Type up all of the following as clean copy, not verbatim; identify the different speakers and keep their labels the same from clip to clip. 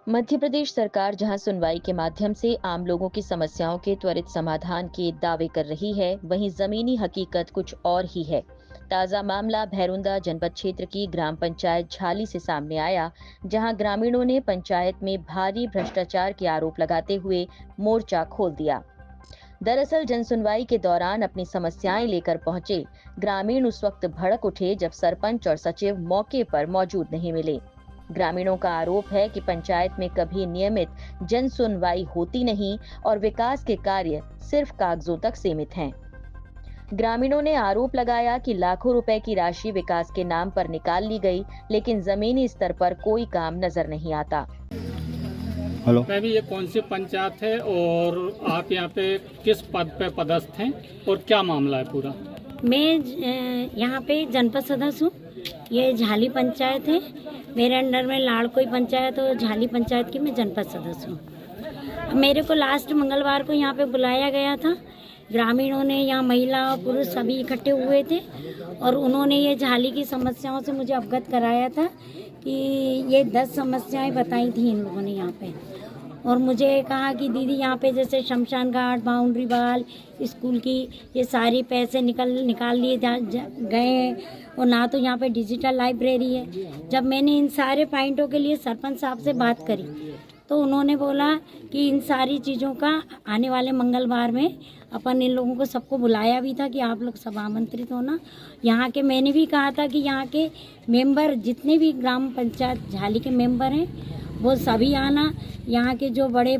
Speaker 1: मध्य प्रदेश सरकार जहां सुनवाई के माध्यम से आम लोगों की समस्याओं के त्वरित समाधान के दावे कर रही है, वहीं जमीनी हकीकत कुछ और ही है। ताजा मामला भैरुंदा जनपद क्षेत्र की ग्राम पंचायत झाली से सामने आया, जहां ग्रामीणों ने पंचायत में भारी भ्रष्टाचार के आरोप लगाते हुए मोर्चा खोल दिया। दरअसल जनसुनवाई के दौरान अपनी समस्याएं लेकर पहुंचे ग्रामीण उस वक्त भड़क उठे जब सरपंच और सचिव मौके पर मौजूद नहीं मिले। ग्रामीणों का आरोप है कि पंचायत में कभी नियमित जन सुनवाई होती नहीं और विकास के कार्य सिर्फ कागजों तक सीमित हैं। ग्रामीणों ने आरोप लगाया कि लाखों रुपए की राशि विकास के नाम पर निकाल ली गई, लेकिन जमीनी स्तर पर कोई काम नजर नहीं आता।
Speaker 2: हेलो
Speaker 3: मैम, ये कौन सी पंचायत है और आप यहाँ पे किस पद पे पदस्थ हैं और क्या मामला है पूरा?
Speaker 4: मैं यहाँ पे जनपद सदस्य हूँ। ये झाली पंचायत है, मेरे अंडर में लाड़कोई पंचायत और झाली पंचायत की मैं जनपद सदस्य हूँ। मेरे को लास्ट मंगलवार को यहाँ पे बुलाया गया था। ग्रामीणों ने, यहाँ महिला और पुरुष सभी इकट्ठे हुए थे और उन्होंने ये झाली की समस्याओं से मुझे अवगत कराया था कि ये 10 समस्याएं बताई थी इन लोगों ने यहाँ पे। और मुझे कहा कि दीदी यहाँ पे जैसे शमशान घाट, बाउंड्री वाल, स्कूल की ये सारी पैसे निकाल लिए गए और ना तो यहाँ पे डिजिटल लाइब्रेरी है। जब मैंने इन सारे पॉइंटों के लिए सरपंच साहब से बात करी तो उन्होंने बोला कि इन सारी चीज़ों का आने वाले मंगलवार में अपन इन लोगों को सबको बुलाया भी था कि आप लोग सब आमंत्रित होना। यहाँ के मैंने भी कहा था कि यहाँ के मेंबर जितने भी ग्राम पंचायत झाली के मेंबर हैं वो सभी आना, यहाँ के जो बड़े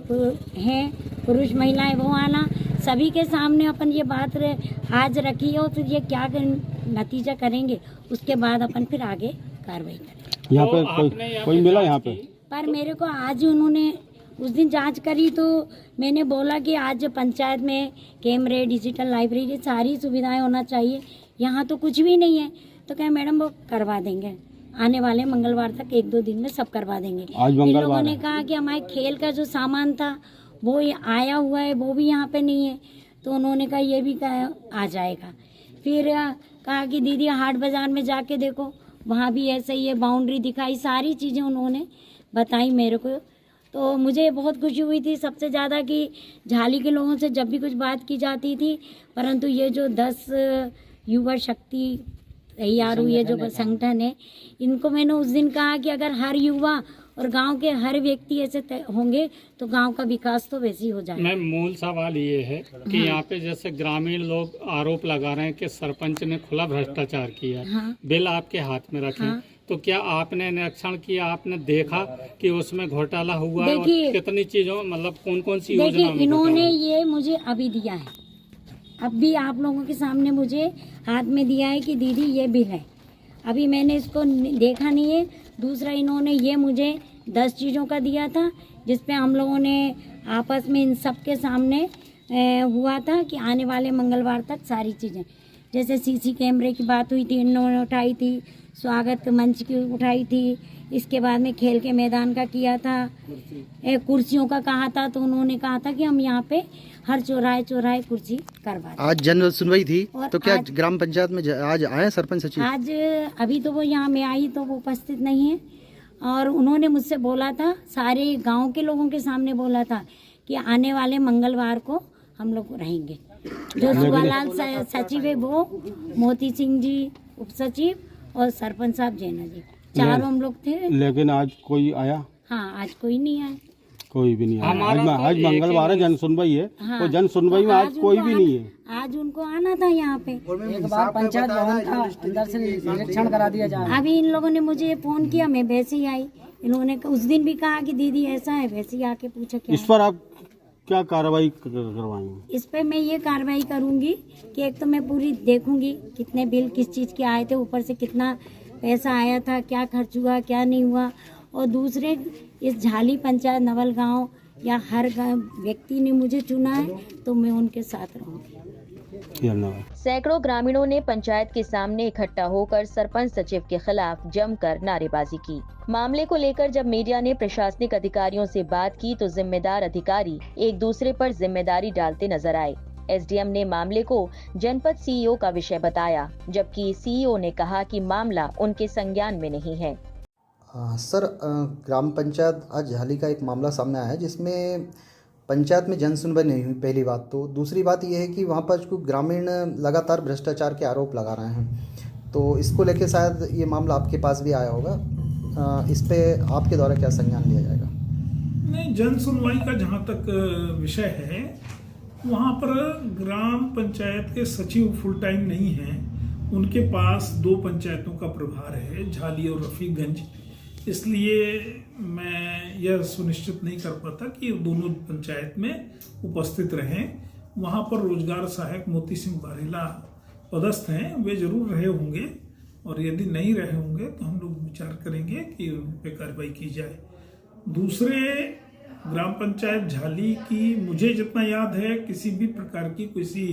Speaker 4: हैं पुरुष महिलाएं वो आना। सभी के सामने अपन ये बात आज रखी हो तो ये क्या नतीजा करेंगे, उसके बाद अपन फिर आगे कार्रवाई करेंगे।
Speaker 2: यहाँ पे कोई मिला यहाँ पे?
Speaker 4: पर मेरे को आज उन्होंने उस दिन जांच करी तो मैंने बोला कि आज पंचायत में कैमरे, डिजिटल लाइब्रेरी सारी सुविधाएं होना चाहिए, यहाँ तो कुछ भी नहीं है। तो क्या मैडम वो करवा देंगे, आने वाले मंगलवार तक 1-2 दिन में सब करवा देंगे। इन लोगों ने कहा कि हमारे खेल का जो सामान था वो आया हुआ है, वो भी यहाँ पे नहीं है। तो उन्होंने कहा ये भी आ जाएगा। फिर कहा कि दीदी हाट बाजार में जाके देखो, वहाँ भी ऐसा ही है। बाउंड्री दिखाई, सारी चीज़ें उन्होंने बताई मेरे को। तो मुझे बहुत खुशी हुई थी सबसे ज़्यादा कि झाली के लोगों से जब भी कुछ बात की जाती थी, परंतु ये जो 10 युवा शक्ति तैयार हुई है जो संगठन है, इनको मैंने उस दिन कहा कि अगर हर युवा और गांव के हर व्यक्ति ऐसे होंगे तो गांव का विकास तो वैसे ही हो जाएगा।
Speaker 3: मैम, मूल सवाल ये है कि यहाँ पे जैसे ग्रामीण लोग आरोप लगा रहे हैं कि सरपंच ने खुला भ्रष्टाचार किया है।
Speaker 4: हाँ।
Speaker 3: बिल आपके हाथ में रखे।
Speaker 4: हाँ।
Speaker 3: तो क्या आपने निरीक्षण किया, आपने देखा कि उसमें घोटाला हुआ है और कितनी चीजों मतलब कौन कौन सी योजना?
Speaker 4: देखिए, इन्होंने ये मुझे अभी दिया है, अब भी आप लोगों के सामने मुझे हाथ में दिया है कि दीदी ये बिल है। अभी मैंने इसको देखा नहीं है। दूसरा, इन्होंने ये मुझे 10 चीज़ों का दिया था जिसपे हम लोगों ने आपस में इन सब के सामने हुआ था कि आने वाले मंगलवार तक सारी चीज़ें, जैसे सीसी कैमरे की बात हुई थी, इन्होंने उठाई थी, स्वागत मंच की उठाई थी, इसके बाद में खेल के मैदान का किया था, कुर्सियों का कहा था। तो उन्होंने कहा था कि हम यहाँ पे हर चौराहे कुर्सी करवा दें।
Speaker 5: आज जन सुनवाई थी तो क्या
Speaker 4: ग्राम
Speaker 5: पंचायत में आज आए सरपंच सचिव?
Speaker 4: आज अभी तो वो यहाँ में आई तो वो उपस्थित नहीं है। और उन्होंने मुझसे बोला था, सारे गांव के लोगों के सामने बोला था कि आने वाले मंगलवार को हम लोग रहेंगे। जो सुबालाल सचिव है वो, मोती सिंह जी उप सचिव और सरपंच साहब जैना जी, चारों हम लोग थे।
Speaker 2: लेकिन आज कोई आया?
Speaker 4: हाँ, आज कोई नहीं आया।
Speaker 2: कोई भी नहीं आया। आज मंगलवार है, जन सुनवाई है।
Speaker 4: हाँ,
Speaker 2: तो जन सुनवाई में आज कोई भी नहीं है।
Speaker 4: आज उनको आना था यहाँ पे।
Speaker 6: एक बार पंचायत भवन का अंदर से निरीक्षण करा दिया जाए।
Speaker 4: अभी इन लोगों ने मुझे फोन किया, मैं वैसे ही आई। इन्होंने उस दिन भी कहा कि दीदी ऐसा है, वैसे ही आके पूछा क्या
Speaker 2: इस पर आप क्या कार्रवाई करवाएंगे?
Speaker 4: इस पे मैं ये कार्रवाई करूंगी कि एक तो मैं पूरी देखूंगी कितने बिल किस चीज़ के आए थे, ऊपर से कितना पैसा आया था, क्या खर्च हुआ, क्या नहीं हुआ। और दूसरे, इस झाली पंचायत नवल गांव या हर व्यक्ति ने मुझे चुना है तो मैं उनके साथ रहूंगी।
Speaker 1: सैकड़ों ग्रामीणों ने पंचायत के सामने इकट्ठा होकर सरपंच सचिव के खिलाफ जमकर नारेबाजी की। मामले को लेकर जब मीडिया ने प्रशासनिक अधिकारियों से बात की तो जिम्मेदार अधिकारी एक दूसरे पर जिम्मेदारी डालते नजर आए। एसडीएम ने मामले को जनपद सीईओ का विषय बताया, जबकि सीईओ ने कहा कि मामला उनके संज्ञान में नहीं है।
Speaker 5: सर, ग्राम पंचायत आज झाली का एक मामला सामने आया है जिसमें पंचायत में जन सुनवाई नहीं हुई। पहली बात तो, दूसरी बात यह है कि वहाँ पर कुछ ग्रामीण लगातार भ्रष्टाचार के आरोप लगा रहे हैं, तो इसको लेके शायद ये मामला आपके पास भी आया होगा। इस पे आपके द्वारा क्या संज्ञान लिया जाएगा?
Speaker 7: नहीं, जन सुनवाई का जहाँ तक विषय है, वहाँ पर ग्राम पंचायत के सचिव फुल टाइम नहीं हैं। उनके पास 2 पंचायतों का प्रभार है, झाली और रफीगंज। इसलिए मैं यह सुनिश्चित नहीं कर पाता कि दोनों पंचायत में उपस्थित रहें। वहाँ पर रोजगार सहायक मोती सिंह बारेला पदस्थ हैं, वे जरूर रहे होंगे, और यदि नहीं रहे होंगे तो हम लोग विचार करेंगे कि उन पर कार्रवाई की जाए। दूसरे ग्राम पंचायत झाली की मुझे जितना याद है, किसी भी प्रकार की किसी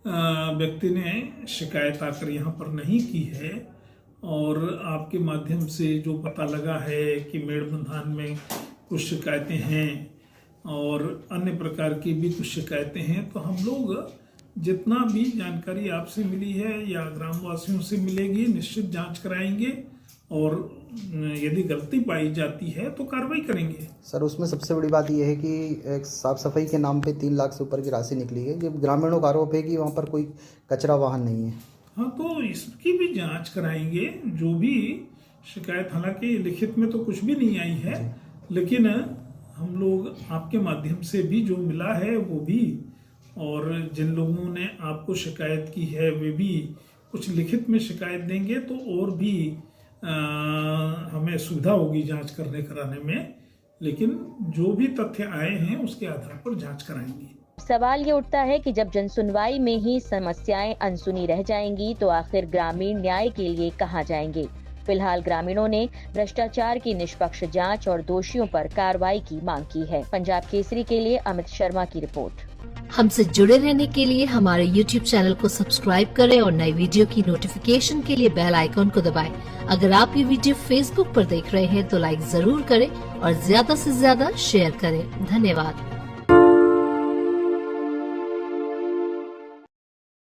Speaker 7: व्यक्ति ने शिकायत आकर यहाँ पर नहीं की है, और आपके माध्यम से जो पता लगा है कि मेड़बंधान में कुछ शिकायतें हैं और अन्य प्रकार की भी कुछ शिकायतें हैं, तो हम लोग जितना भी जानकारी आपसे मिली है या ग्रामवासियों से मिलेगी, निश्चित जांच कराएंगे, और यदि गलती पाई जाती है तो कार्रवाई करेंगे।
Speaker 5: सर, उसमें सबसे बड़ी बात यह है कि एक साफ सफाई के नाम पे 3 लाख से ऊपर की राशि निकली है। जब ग्रामीणों का आरोप है कि वहाँ पर कोई कचरा वाहन नहीं है।
Speaker 7: हाँ, तो इसकी भी जांच कराएंगे। जो भी शिकायत, हालांकि लिखित में तो कुछ भी नहीं आई है, लेकिन हम लोग आपके माध्यम से भी जो मिला है वो भी, और जिन लोगों ने आपको शिकायत की है वे भी कुछ लिखित में शिकायत देंगे, तो और भी हमें सुविधा होगी जांच करने कराने में। लेकिन जो भी तथ्य आए हैं उसके आधार पर जांच कराएंगे।
Speaker 1: सवाल ये उठता है कि जब जनसुनवाई में ही समस्याएं अनसुनी रह जाएंगी तो आखिर ग्रामीण न्याय के लिए कहां जाएंगे। फिलहाल ग्रामीणों ने भ्रष्टाचार की निष्पक्ष जांच और दोषियों पर कार्रवाई की मांग की है। पंजाब केसरी के लिए अमित शर्मा की रिपोर्ट।
Speaker 8: हमसे जुड़े रहने के लिए हमारे YouTube चैनल को सब्सक्राइब करें और नई वीडियो की नोटिफिकेशन के लिए बेल आइकॉन को दबाएं। अगर आप ये वीडियो Facebook पर देख रहे हैं तो लाइक जरूर करें और ज्यादा से ज्यादा शेयर करें। धन्यवाद।